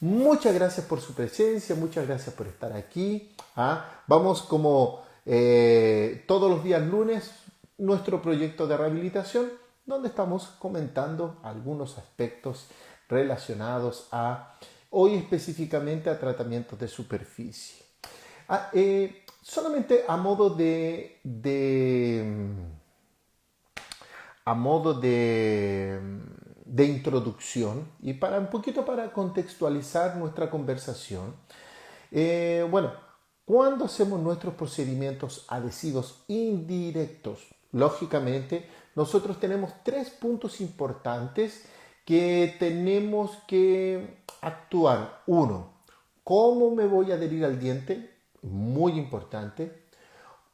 Muchas gracias por su presencia, muchas gracias por estar aquí. Vamos como todos los días lunes, nuestro proyecto de rehabilitación, donde estamos comentando algunos aspectos relacionados hoy específicamente a tratamientos de superficie. Solamente a modo de introducción y para un poquito para contextualizar nuestra conversación. Bueno, cuando hacemos nuestros procedimientos adhesivos indirectos, lógicamente nosotros tenemos tres puntos importantes que tenemos que actuar. Uno, ¿cómo me voy a adherir al diente? Muy importante.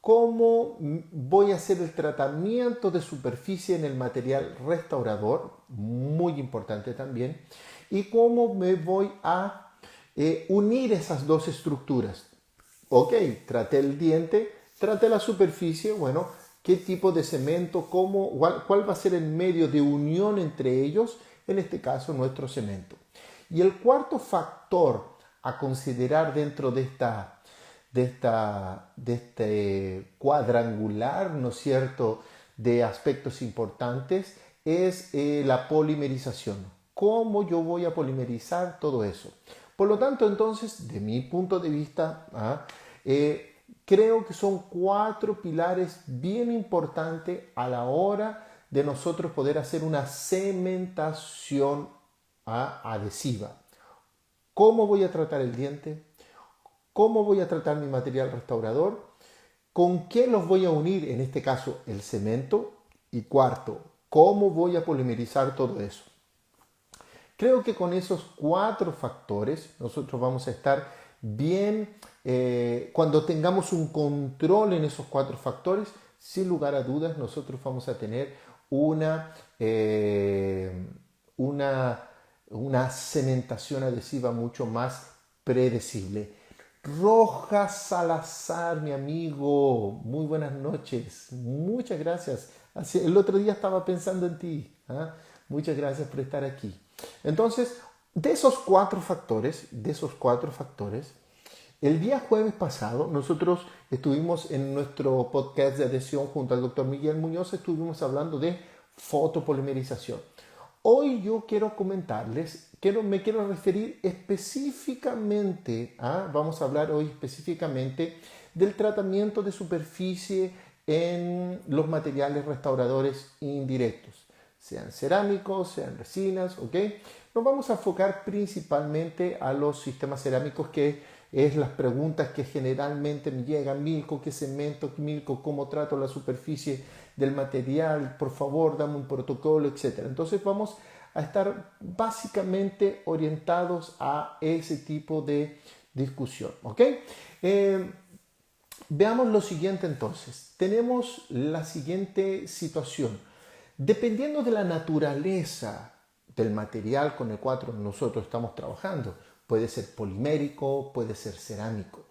¿Cómo voy a hacer el tratamiento de superficie en el material restaurador? Muy importante también. ¿Y cómo me voy a unir esas dos estructuras? Ok, traté el diente, traté la superficie, bueno, ¿qué tipo de cemento? ¿Cuál va a ser el medio de unión entre ellos? En este caso, nuestro cemento. Y el cuarto factor a considerar dentro de este cuadrangular, ¿no es cierto?, de aspectos importantes, es la polimerización. ¿Cómo yo voy a polimerizar todo eso? Por lo tanto, entonces, de mi punto de vista, creo que son cuatro pilares bien importantes a la hora de nosotros poder hacer una cementación adhesiva. ¿Cómo voy a tratar el diente? ¿Cómo voy a tratar mi material restaurador? ¿Con qué los voy a unir? En este caso, el cemento. Y cuarto, ¿cómo voy a polimerizar todo eso? Creo que con esos cuatro factores nosotros vamos a estar bien, cuando tengamos un control en esos cuatro factores, sin lugar a dudas nosotros vamos a tener una, eh, una, una cementación adhesiva mucho más predecible. Rojas Salazar, mi amigo, muy buenas noches, muchas gracias. El otro día estaba pensando en ti. Muchas gracias por estar aquí. Entonces, de esos cuatro factores, el día jueves pasado nosotros estuvimos en nuestro podcast de adhesión junto al doctor Miguel Muñoz, estuvimos hablando de fotopolimerización. Hoy yo quiero comentarles, me quiero referir específicamente, vamos a hablar hoy específicamente del tratamiento de superficie en los materiales restauradores indirectos, sean cerámicos, sean resinas, ¿ok? Nos vamos a enfocar principalmente a los sistemas cerámicos, que es las preguntas que generalmente me llegan: Milko, ¿qué cemento? Milko, ¿cómo trato la superficie del material? Por favor, dame un protocolo, etc. Entonces vamos a estar básicamente orientados a ese tipo de discusión, ¿ok? Veamos lo siguiente entonces. Tenemos la siguiente situación. Dependiendo de la naturaleza del material con el cual nosotros estamos trabajando, puede ser polimérico, puede ser cerámico.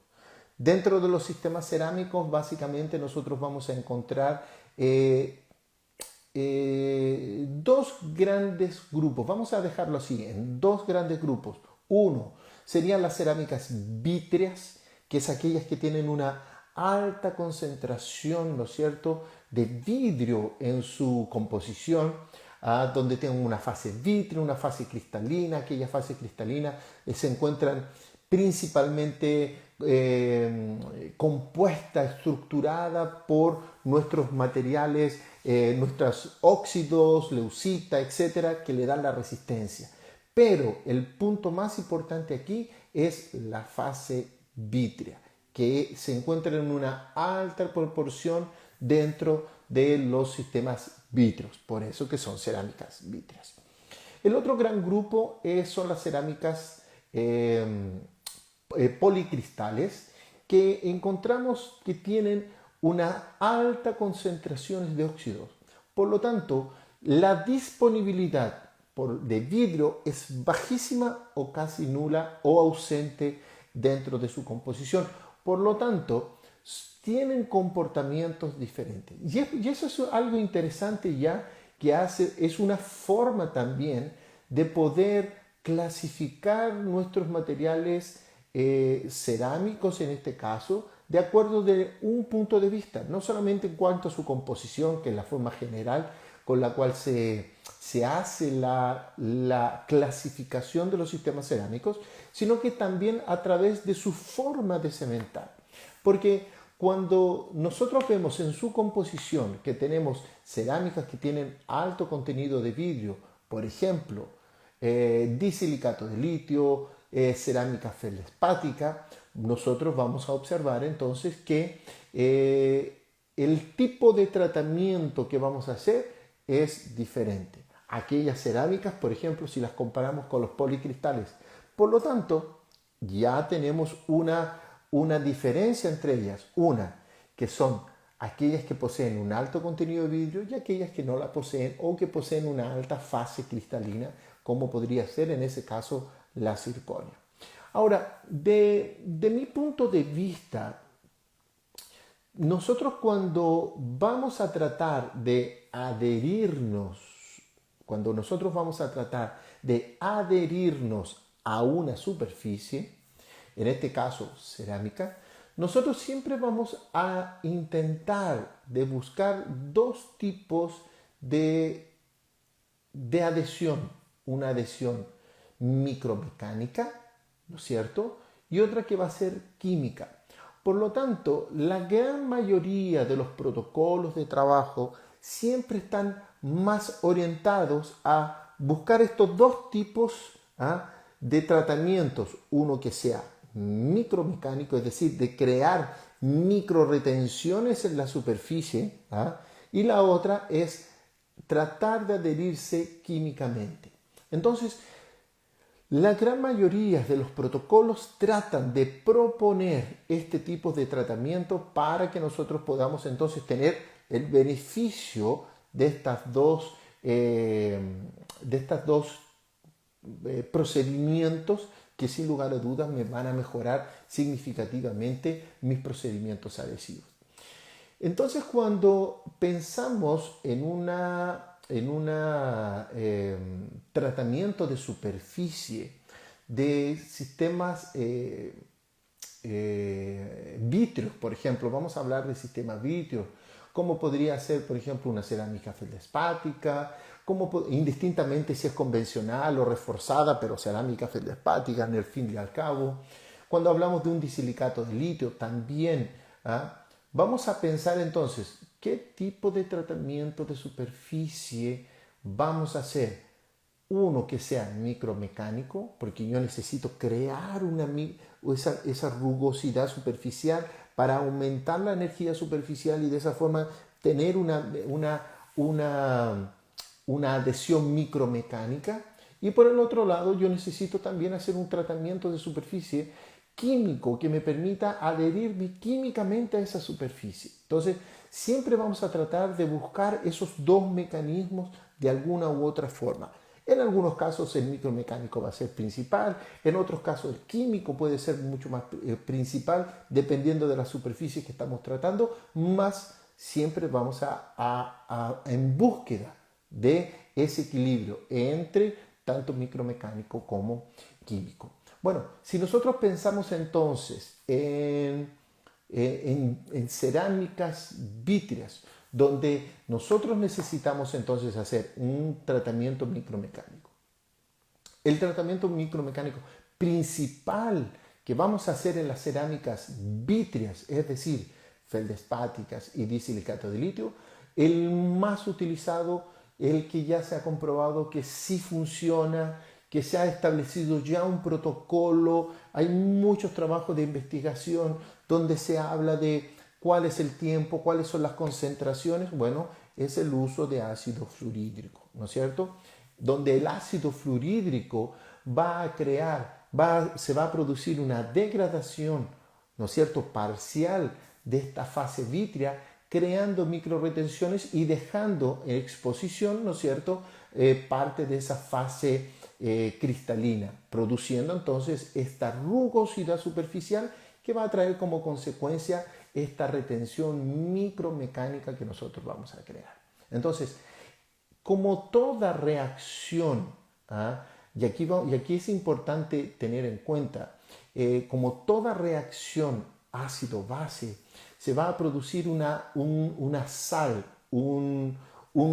Dentro de los sistemas cerámicos, básicamente nosotros vamos a encontrar dos grandes grupos. Vamos a dejarlo así, en dos grandes grupos. Uno serían las cerámicas vítreas, que es aquellas que tienen una alta concentración, ¿no es cierto?, de vidrio en su composición, donde tienen una fase vítrea, una fase cristalina. Aquella fase cristalina se encuentran principalmente compuesta, estructurada por nuestros materiales, nuestros óxidos, leucita, etcétera, que le dan la resistencia. Pero el punto más importante aquí es la fase vítrea, que se encuentra en una alta proporción dentro de los sistemas vítreos, por eso que son cerámicas vítreas. El otro gran grupo son las cerámicas policristales, que encontramos que tienen una alta concentración de óxidos. Por lo tanto, la disponibilidad de vidrio es bajísima o casi nula o ausente dentro de su composición. Por lo tanto, tienen comportamientos diferentes. Y eso es algo interesante ya, que es una forma también de poder clasificar nuestros materiales cerámicos en este caso, de acuerdo de un punto de vista, no solamente en cuanto a su composición, que es la forma general con la cual se hace la clasificación de los sistemas cerámicos, sino que también a través de su forma de cementar. Porque cuando nosotros vemos en su composición que tenemos cerámicas que tienen alto contenido de vidrio, por ejemplo, disilicato de litio, cerámica feldespática, nosotros vamos a observar entonces que el tipo de tratamiento que vamos a hacer es diferente. Aquellas cerámicas, por ejemplo, si las comparamos con los policristales. Por lo tanto, ya tenemos una diferencia entre ellas. Una, que son aquellas que poseen un alto contenido de vidrio y aquellas que no la poseen o que poseen una alta fase cristalina, como podría ser en ese caso la zirconia. Ahora, de mi punto de vista, nosotros cuando vamos a tratar de adherirnos, cuando nosotros vamos a tratar de adherirnos a una superficie, en este caso cerámica, nosotros siempre vamos a intentar de buscar dos tipos de adhesión. Una adhesión micromecánica, ¿no es cierto? Y otra que va a ser química. Por lo tanto, la gran mayoría de los protocolos de trabajo siempre están más orientados a buscar estos dos tipos de tratamientos. Uno que sea micromecánico, es decir, de crear microretenciones en la superficie, y la otra es tratar de adherirse químicamente. Entonces, la gran mayoría de los protocolos tratan de proponer este tipo de tratamiento para que nosotros podamos entonces tener el beneficio de estas dos procedimientos que sin lugar a dudas me van a mejorar significativamente mis procedimientos adhesivos. Entonces, cuando pensamos en un tratamiento de superficie de sistemas vítreos, por ejemplo, vamos a hablar de sistemas vítreos, como podría ser, por ejemplo, una cerámica feldespática, indistintamente si es convencional o reforzada, pero cerámica feldespática en el fin y al cabo. Cuando hablamos de un disilicato de litio, también vamos a pensar entonces qué tipo de tratamiento de superficie vamos a hacer. Uno que sea micromecánico, porque yo necesito crear esa rugosidad superficial para aumentar la energía superficial y de esa forma tener una adhesión micromecánica. Y por el otro lado, yo necesito también hacer un tratamiento de superficie químico que me permita adherirme químicamente a esa superficie. Entonces, siempre vamos a tratar de buscar esos dos mecanismos de alguna u otra forma. En algunos casos el micromecánico va a ser principal, en otros casos el químico puede ser mucho más principal dependiendo de la superficie que estamos tratando, más siempre vamos en búsqueda de ese equilibrio entre tanto micromecánico como químico. Bueno, si nosotros pensamos entonces en cerámicas vítreas, donde nosotros necesitamos entonces hacer un tratamiento micromecánico. El tratamiento micromecánico principal que vamos a hacer en las cerámicas vítreas, es decir, feldespáticas y disilicato de litio, el más utilizado, el que ya se ha comprobado que sí funciona, que se ha establecido ya un protocolo, hay muchos trabajos de investigación donde se habla de cuál es el tiempo, cuáles son las concentraciones. Bueno, es el uso de ácido fluorhídrico, ¿no es cierto? Donde el ácido fluorhídrico se va a producir una degradación, ¿no es cierto?, parcial de esta fase vítrea, creando microretenciones y dejando en exposición, ¿no es cierto?, parte de esa fase cristalina, produciendo entonces esta rugosidad superficial que va a traer como consecuencia esta retención micromecánica que nosotros vamos a crear. Entonces, como toda reacción Y aquí es importante tener en cuenta, como toda reacción ácido-base, se va a producir una sal, un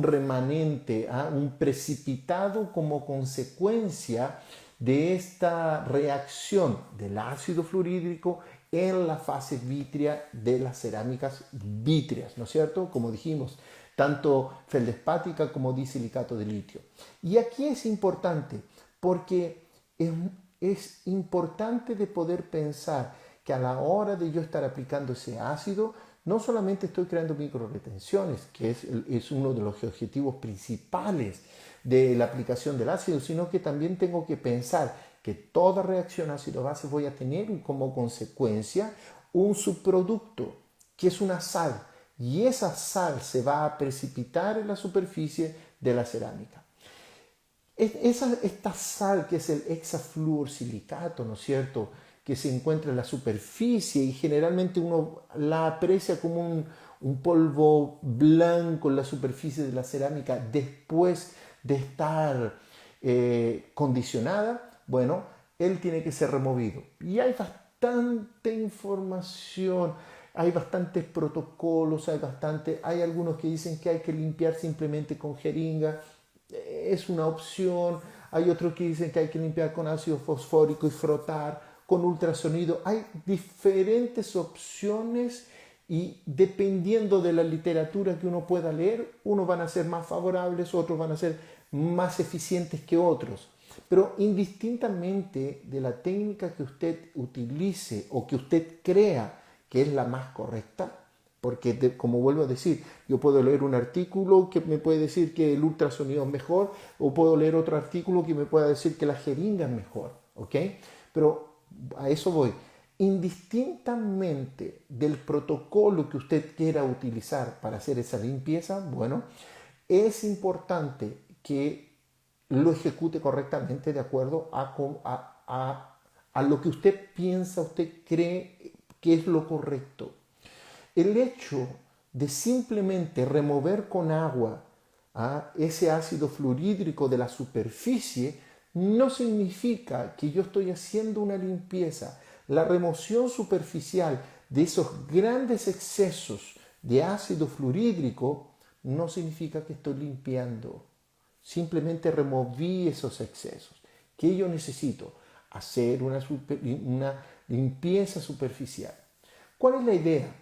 remanente, un precipitado como consecuencia de esta reacción del ácido fluorhídrico en la fase vítrea de las cerámicas vítreas, ¿no es cierto? Como dijimos, tanto feldespática como disilicato de litio. Y aquí es importante porque es importante de poder pensar que a la hora de yo estar aplicando ese ácido, no solamente estoy creando microretenciones, que es uno de los objetivos principales de la aplicación del ácido, sino que también tengo que pensar que toda reacción ácido-base voy a tener como consecuencia un subproducto, que es una sal, y esa sal se va a precipitar en la superficie de la cerámica. Esta sal, que es el hexafluorosilicato, ¿no es cierto?, que se encuentra en la superficie y generalmente uno la aprecia como un polvo blanco en la superficie de la cerámica después de estar condicionada, bueno, él tiene que ser removido. Y hay bastante información, hay bastantes protocolos, hay algunos que dicen que hay que limpiar simplemente con jeringa, es una opción. Hay otros que dicen que hay que limpiar con ácido fosfórico y frotar con ultrasonido. Hay diferentes opciones y dependiendo de la literatura que uno pueda leer, unos van a ser más favorables, otros van a ser más eficientes que otros. Pero indistintamente de la técnica que usted utilice o que usted crea que es la más correcta, porque como vuelvo a decir, yo puedo leer un artículo que me puede decir que el ultrasonido es mejor, o puedo leer otro artículo que me pueda decir que la jeringa es mejor, ¿ok? Pero a eso voy. Indistintamente del protocolo que usted quiera utilizar para hacer esa limpieza, bueno, es importante que lo ejecute correctamente de acuerdo a lo que usted piensa, usted cree que es lo correcto. El hecho de simplemente remover con agua ese ácido fluorhídrico de la superficie no significa que yo estoy haciendo una limpieza. La remoción superficial de esos grandes excesos de ácido fluorhídrico no significa que estoy limpiando. Simplemente removí esos excesos. ¿Qué yo necesito? Hacer una limpieza superficial. ¿Cuál es la idea?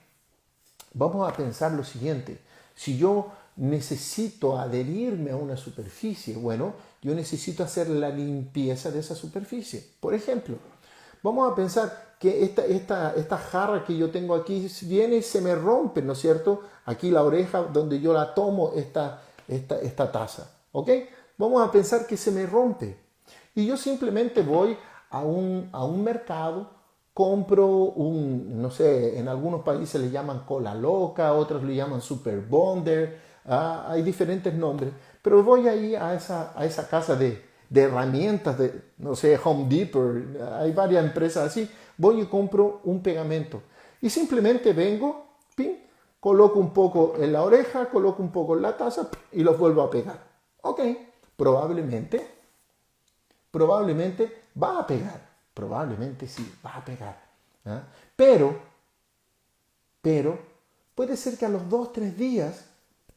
Vamos a pensar lo siguiente. Si yo necesito adherirme a una superficie, bueno, yo necesito hacer la limpieza de esa superficie. Por ejemplo, vamos a pensar que esta jarra que yo tengo aquí viene y se me rompe, ¿no es cierto? Aquí la oreja donde yo la tomo, esta taza, ¿ok? Vamos a pensar que se me rompe. Y yo simplemente voy a un mercado, compro no sé, en algunos países le llaman cola loca, otros le llaman super bonder, hay diferentes nombres, pero voy ahí a esa casa de herramientas, no sé, Home Depot, hay varias empresas así, voy y compro un pegamento y simplemente vengo, pin, coloco un poco en la oreja, coloco un poco en la taza y los vuelvo a pegar. Ok, probablemente va a pegar, probablemente sí, va a pegar. ¿Ah? Pero puede ser que a los 2-3 días,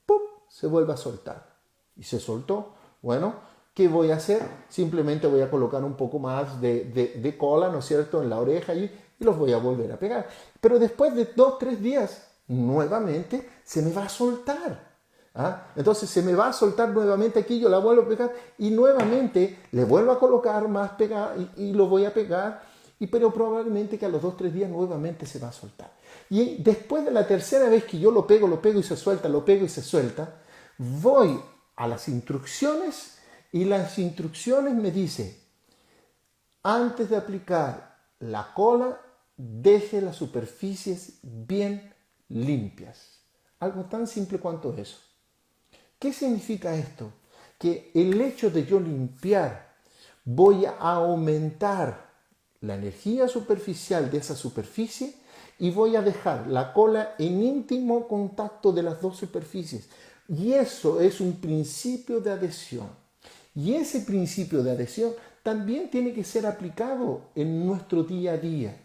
¡pum!, se vuelva a soltar. Y se soltó. Bueno, ¿qué voy a hacer? Simplemente voy a colocar un poco más de cola, ¿no es cierto?, en la oreja y los voy a volver a pegar. Pero después de 2-3 días, nuevamente se me va a soltar. ¿Ah? Entonces se me va a soltar nuevamente aquí, yo la vuelvo a pegar y nuevamente le vuelvo a colocar más pegar y lo voy a pegar, pero probablemente que a los 2-3 días nuevamente se va a soltar. Y después de la tercera vez que yo lo pego y se suelta, lo pego y se suelta, voy a las instrucciones y las instrucciones me dicen, antes de aplicar la cola, deje las superficies bien limpias. Algo tan simple cuanto eso. ¿Qué significa esto? Que el hecho de yo limpiar, voy a aumentar la energía superficial de esa superficie y voy a dejar la cola en íntimo contacto de las dos superficies. Y eso es un principio de adhesión. Y ese principio de adhesión también tiene que ser aplicado en nuestro día a día,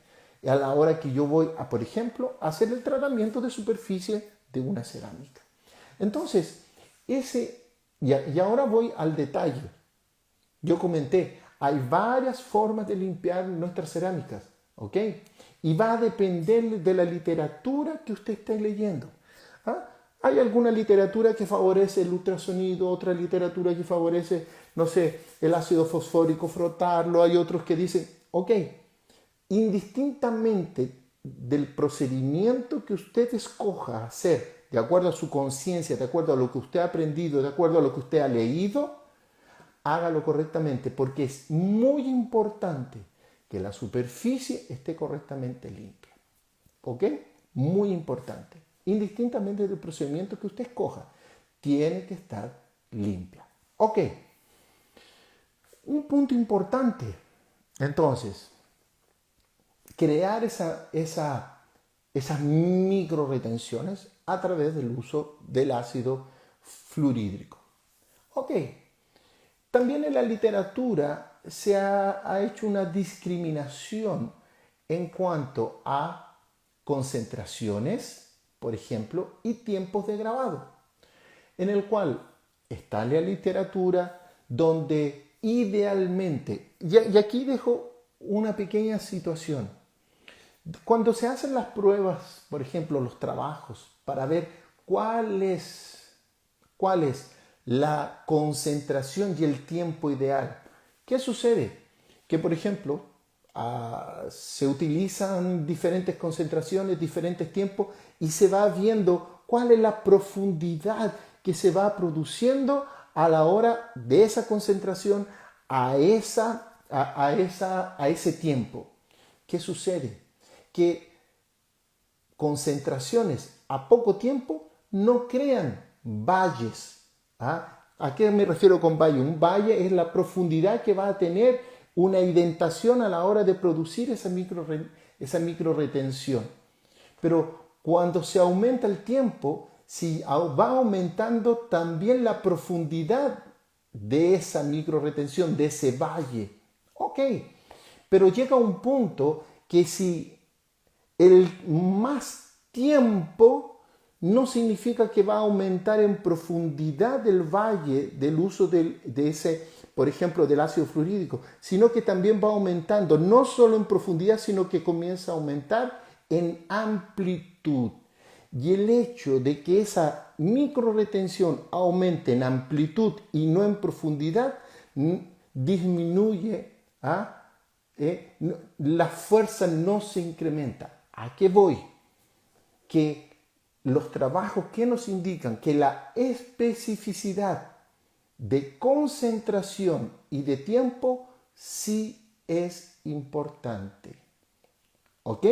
a la hora que yo voy a, por ejemplo, hacer el tratamiento de superficie de una cerámica. Entonces, y ahora voy al detalle. Yo comenté, hay varias formas de limpiar nuestras cerámicas, ¿ok? Y va a depender de la literatura que usted esté leyendo. ¿Ah? Hay alguna literatura que favorece el ultrasonido, otra literatura que favorece, no sé, el ácido fosfórico, frotarlo. Hay otros que dicen, ok, indistintamente del procedimiento que usted escoja hacer, de acuerdo a su conciencia, de acuerdo a lo que usted ha aprendido, de acuerdo a lo que usted ha leído, hágalo correctamente, porque es muy importante que la superficie esté correctamente limpia. ¿Ok? Muy importante. Indistintamente del procedimiento que usted escoja, tiene que estar limpia. Ok. Un punto importante, entonces, crear esas micro retenciones a través del uso del ácido fluorhídrico. Ok. También en la literatura se ha hecho una discriminación en cuanto a concentraciones, por ejemplo, y tiempos de grabado, en el cual está la literatura donde idealmente, y aquí dejo una pequeña situación, cuando se hacen las pruebas, por ejemplo, los trabajos, para ver cuál es la concentración y el tiempo ideal, ¿qué sucede? Que, por ejemplo, se utilizan diferentes concentraciones, diferentes tiempos, y se va viendo cuál es la profundidad que se va produciendo a la hora de esa concentración a ese tiempo. ¿Qué sucede? Que concentraciones a poco tiempo no crean valles. ¿Ah? ¿A qué me refiero con valle? Un valle es la profundidad que va a tener una indentación a la hora de producir esa micro retención. Pero cuando se aumenta el tiempo, si va aumentando también la profundidad de esa micro retención, de ese valle. Ok, pero llega un punto que si el más tiempo no significa que va a aumentar en profundidad del valle del uso de ese, por ejemplo, del ácido fluorhídrico, sino que también va aumentando, no solo en profundidad, sino que comienza a aumentar en amplitud. Y el hecho de que esa micro retención aumente en amplitud y no en profundidad, disminuye, la fuerza no se incrementa. ¿A qué voy? Que los trabajos que nos indican que la especificidad de concentración y de tiempo sí es importante. ¿Ok?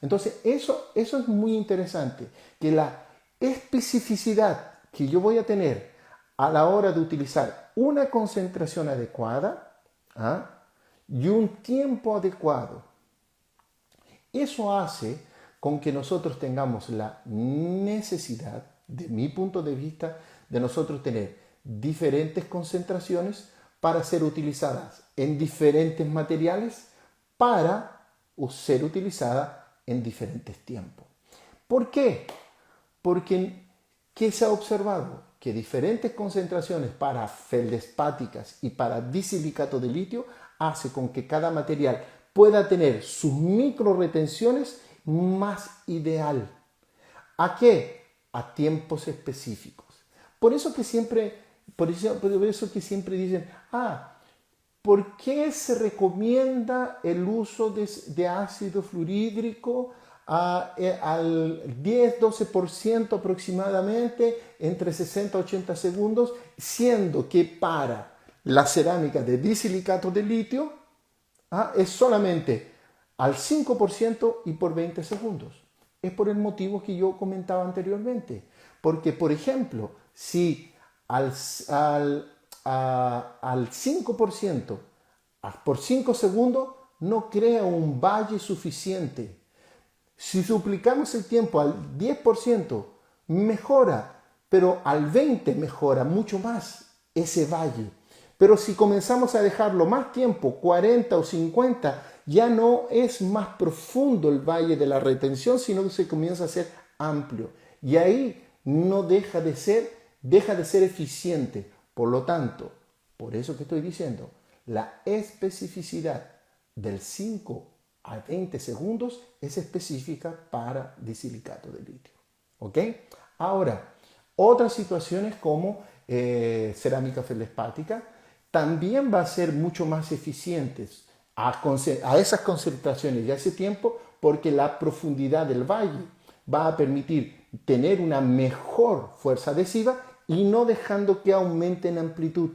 Entonces, eso es muy interesante, que la especificidad que yo voy a tener a la hora de utilizar una concentración adecuada y un tiempo adecuado, eso hace con que nosotros tengamos la necesidad, de mi punto de vista, de nosotros tener diferentes concentraciones para ser utilizadas en diferentes materiales para ser utilizada en diferentes tiempos. ¿Por qué? Porque ¿qué se ha observado? Que diferentes concentraciones para feldespáticas y para disilicato de litio hace con que cada material pueda tener sus micro retenciones más ideal. ¿A qué? A tiempos específicos. Por eso que siempre dicen, ¿por qué se recomienda el uso de ácido fluorhídrico al 10-12% aproximadamente entre 60 y 80 segundos, siendo que para la cerámica de disilicato de litio es solamente al 5% y por 20 segundos? Es por el motivo que yo comentaba anteriormente. Porque, por ejemplo, si al 5% por 5 segundos no crea un valle suficiente. Si duplicamos el tiempo al 10%, mejora, pero al 20% mejora mucho más ese valle. Pero si comenzamos a dejarlo más tiempo, 40 o 50, ya no es más profundo el valle de la retención, sino que se comienza a ser amplio. Y ahí no deja de ser eficiente. Por lo tanto, por eso que estoy diciendo, la especificidad del 5 a 20 segundos es específica para disilicato de litio. ¿Ok? Ahora, otras situaciones como cerámica feldespática también va a ser mucho más eficientes a esas concentraciones y a ese tiempo, porque la profundidad del valle va a permitir tener una mejor fuerza adhesiva y no dejando que aumente en amplitud.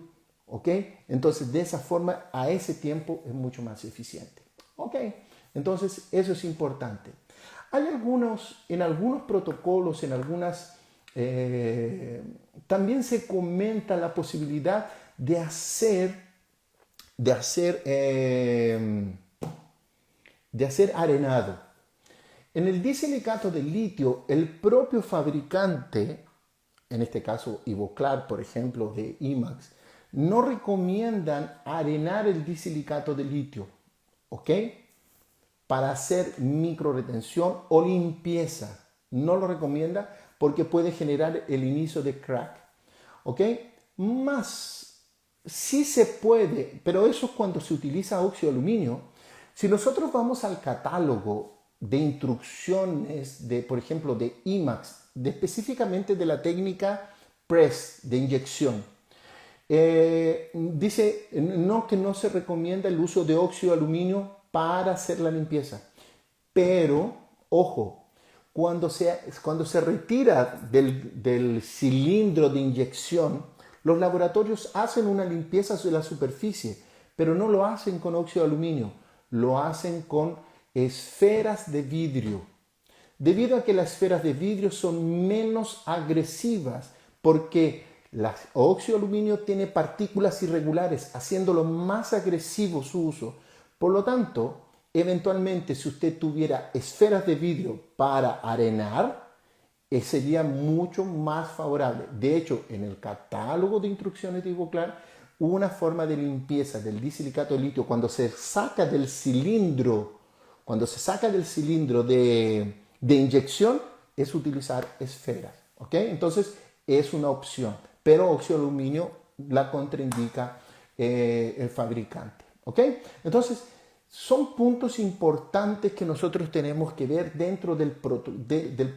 ¿Ok? Entonces, de esa forma, a ese tiempo es mucho más eficiente. ¿Ok? Entonces, eso es importante. Hay en algunos protocolos, también se comenta la posibilidad de hacer arenado. En el disilicato de litio, el propio fabricante, en este caso Ivoclar, por ejemplo, de IMAX, no recomiendan arenar el disilicato de litio, ¿ok? Para hacer microretención o limpieza. No lo recomienda porque puede generar el inicio de crack, ¿ok? Más, sí se puede, pero eso es cuando se utiliza óxido de aluminio. Si nosotros vamos al catálogo de instrucciones de, por ejemplo, de IMAX, específicamente de la técnica press de inyección, dice que no se recomienda el uso de óxido de aluminio para hacer la limpieza. Pero, ojo, cuando se retira del cilindro de inyección, los laboratorios hacen una limpieza de la superficie, pero no lo hacen con óxido de aluminio, lo hacen con esferas de vidrio. Debido a que las esferas de vidrio son menos agresivas, porque el óxido de aluminio tiene partículas irregulares, haciéndolo más agresivo su uso. Por lo tanto, eventualmente, si usted tuviera esferas de vidrio para arenar, sería mucho más favorable. De hecho, en el catálogo de instrucciones de Ivoclar, una forma de limpieza del disilicato de litio cuando se saca del cilindro, de inyección, es utilizar esferas. ¿Ok? Entonces, es una opción. Pero óxido de aluminio la contraindica el fabricante. ¿Ok? Entonces, son puntos importantes que nosotros tenemos que ver dentro del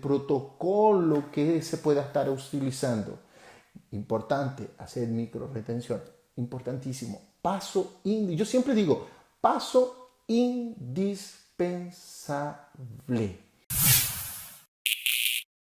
protocolo que se pueda estar utilizando. Importante hacer microretención, importantísimo. Yo siempre digo, paso indispensable.